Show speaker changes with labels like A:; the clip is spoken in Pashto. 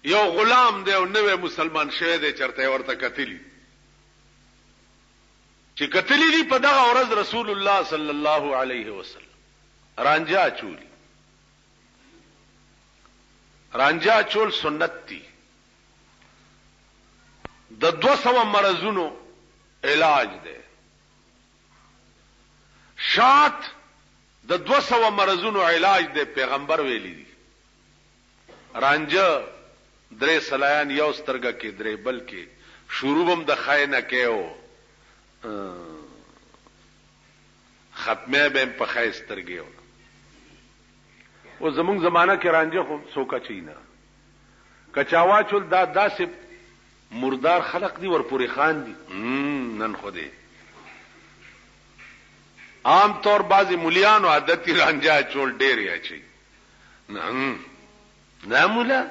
A: یو غلام دی او نوې مسلمان شوی دی چرته ورته کتلی چې کتلی دی په دغه ورځ رسول الله صلی الله علیه وسلم رانجا چولی. رانجا چول سنت دی، د 200 مرزونو علاج دی. شات د 200 مرزونو علاج دی، پیغمبر ویلی دی. رانجا درې سلایان یو سترګه کې درې بل کې شروبم د خاینه کېو ختمه به په خای سترګې او زمونږ زمانہ کې رانجه خو سوکا چینا کچاوا چول دا داسې مردار خلق دي ورپورې خان دي نن خو دې عام طور بعضی مليانو عادتي رانجه چول ډېر یا چي نه مولا